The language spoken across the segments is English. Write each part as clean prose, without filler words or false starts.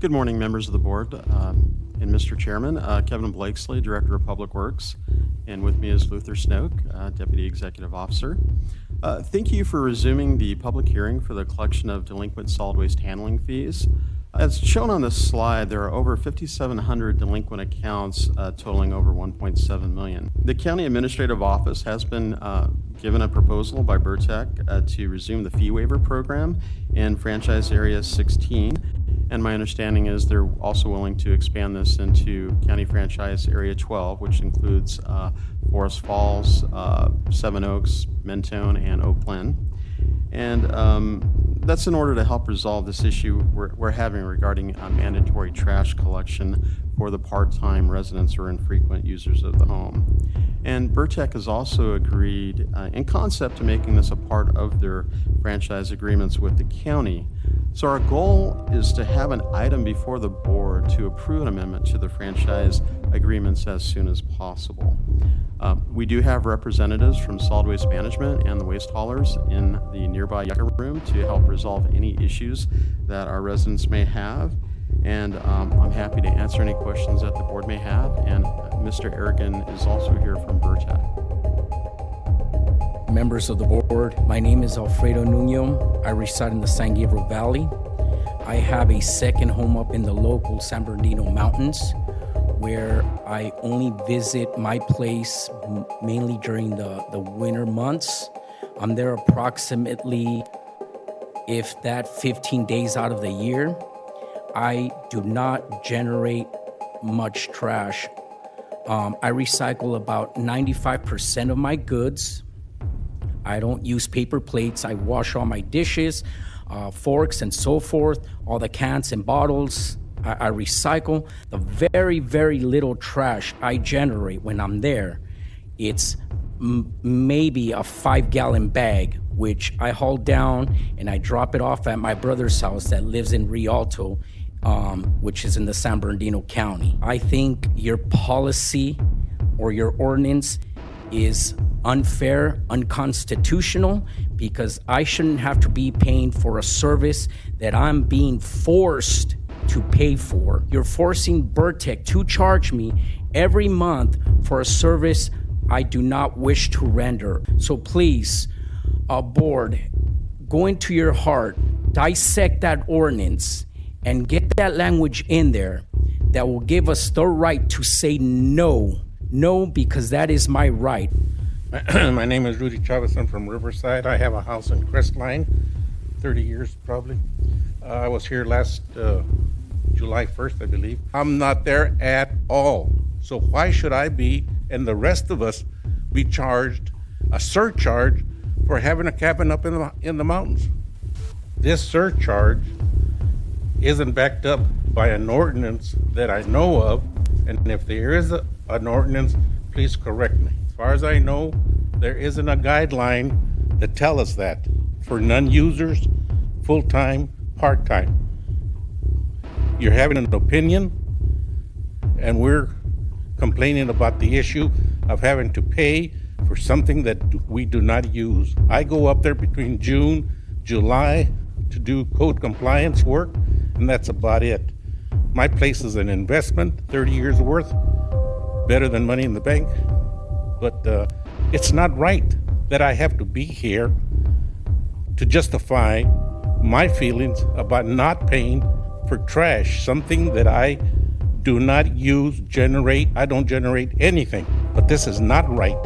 Good morning, members of the board and Mr. Chairman. Kevin Blakesley, Director of Public Works, and with me is Luther Snoke, Deputy Executive Officer. Thank you for resuming the public hearing for the collection of delinquent solid waste handling fees. As shown on this slide, there are over 5,700 delinquent accounts totaling over $1.7 million. The County Administrative Office has been given a proposal by Burrtec to resume the fee waiver program in Franchise Area 16. And my understanding is they're also willing to expand this into County Franchise Area 12, which includes Forest Falls, Seven Oaks, Mentone, and Oak Glen. And that's in order to help resolve this issue we're having regarding mandatory trash collection for the part-time residents or infrequent users of the home. And Burrtec has also agreed in concept to making this a part of their franchise agreements with the county. So our goal is to have an item before the board to approve an amendment to the franchise agreements as soon as possible. We do have representatives from Solid Waste Management and the waste haulers in the nearby Yucca room to help resolve any issues that our residents may have. And I'm happy to answer any questions that the board may have. And Mr. Aragon is also here from Burrtec. Members of the board, my name is Alfredo Nuno. I reside in the San Gabriel Valley. I have a second home up in the local San Bernardino Mountains, where I only visit my place mainly during the winter months. I'm there approximately, if that, 15 days out of the year. I do not generate much trash. I recycle about 95% of my goods. I don't use paper plates. I wash all my dishes, forks, and so forth, all the cans and bottles. I recycle. The very, very little trash I generate when I'm there, it's maybe a 5-gallon bag, which I haul down and I drop it off at my brother's house that lives in Rialto, which is in the San Bernardino County. I think your policy or your ordinance is unfair, unconstitutional, because I shouldn't have to be paying for a service that I'm being forced to pay for. You're forcing Burrtec to charge me every month for a service I do not wish to render. So please, board, go into your heart, dissect that ordinance, and get that language in there that will give us the right to say no. No, because that is my right. My name is Rudy Chavez. I'm from Riverside. I have a house in Crestline, 30 years probably. I was here last July 1st, I believe. I'm not there at all. So why should I be, and the rest of us, be charged a surcharge for having a cabin up in the mountains? This surcharge isn't backed up by an ordinance that I know of, and if there is an ordinance, please correct me. As far as I know, there isn't a guideline that tells us that for non-users, full-time, part-time. You're having an opinion, and we're complaining about the issue of having to pay for something that we do not use. I go up there between June, July to do code compliance work, and that's about it. My place is an investment, 30 years worth, better than money in the bank. But it's not right that I have to be here to justify my feelings about not paying for trash, something that I do not use, generate. I don't generate anything, but this is not right.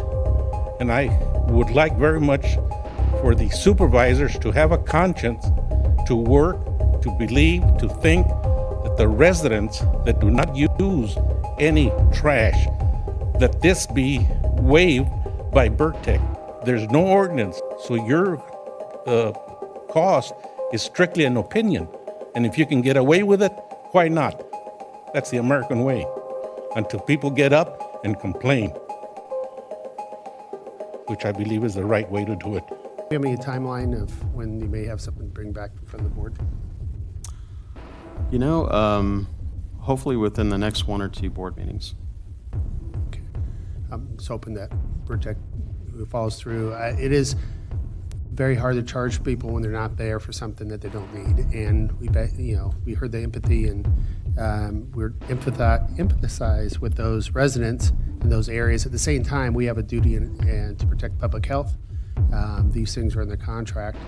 And I would like very much for the supervisors to have a conscience, to work, to believe, to think that the residents that do not use any trash, that this be waived by Burrtec. There's no ordinance, so your cost is strictly an opinion. And if you can get away with it, why not? That's the American way, until people get up and complain, which I believe is the right way to do it. Do you have any timeline of when you may have something to bring back from the board? You know, hopefully within the next 1 or 2 board meetings. I'm just hoping that Burrtec follows through. It is very hard to charge people when they're not there for something that they don't need. And we heard the empathy, and we're empathize with those residents in those areas. At the same time, we have a duty and to protect public health. These things are in the contract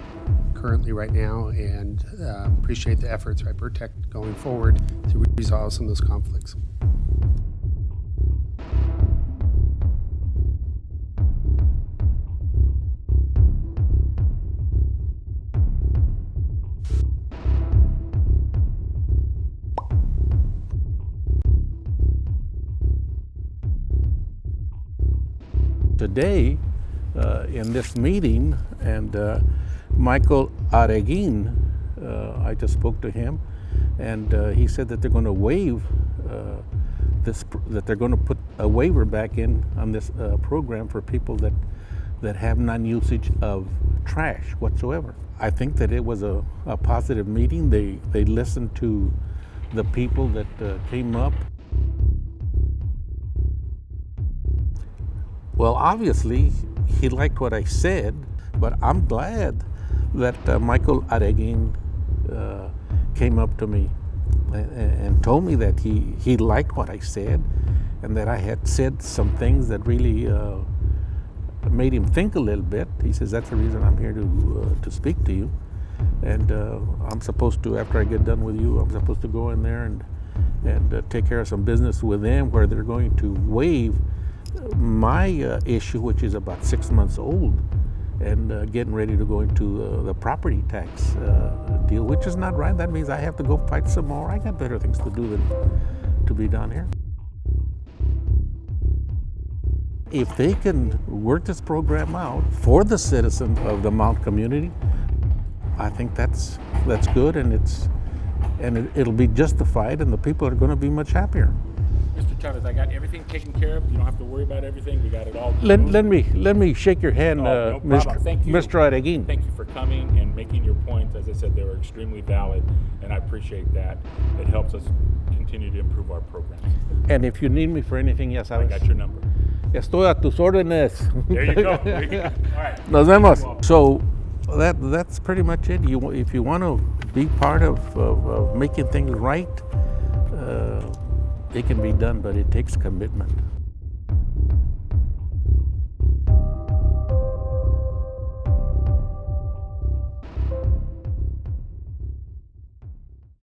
currently right now, and appreciate the efforts by Burrtec going forward to resolve some of those conflicts. Today, in this meeting, and Michael Areguin, I just spoke to him, and he said that they're going to waive that they're going to put a waiver back in on this program for people that have non-usage of trash whatsoever. I think that it was a positive meeting. They listened to the people that came up. Well, obviously, he liked what I said, but I'm glad that Michael Areguin came up to me and told me that he liked what I said, and that I had said some things that really made him think a little bit. He says, that's the reason I'm here to speak to you. And I'm supposed to, after I get done with you, I'm supposed to go in there and take care of some business with them where they're going to waive my issue, which is about 6 months old, and getting ready to go into the property tax deal, which is not right. That means I have to go fight some more. I got better things to do than to be down here. If they can work this program out for the citizens of the Mount community, I think that's good, and it'll be justified, and the people are going to be much happier. Mr. Chavez, I got everything taken care of. You don't have to worry about everything. We got it all. Let me shake your hand, No problem. Thank you. Mr. Areguin. Thank you for coming and making your points. As I said, they were extremely valid, and I appreciate that. It helps us continue to improve our programs. And if you need me for anything, ya I sabes. got your number. Estoy a tus órdenes. There you go. There you go. All right. Nos vemos. So that's pretty much it. If you want to be part of making things right, it can be done, but it takes commitment.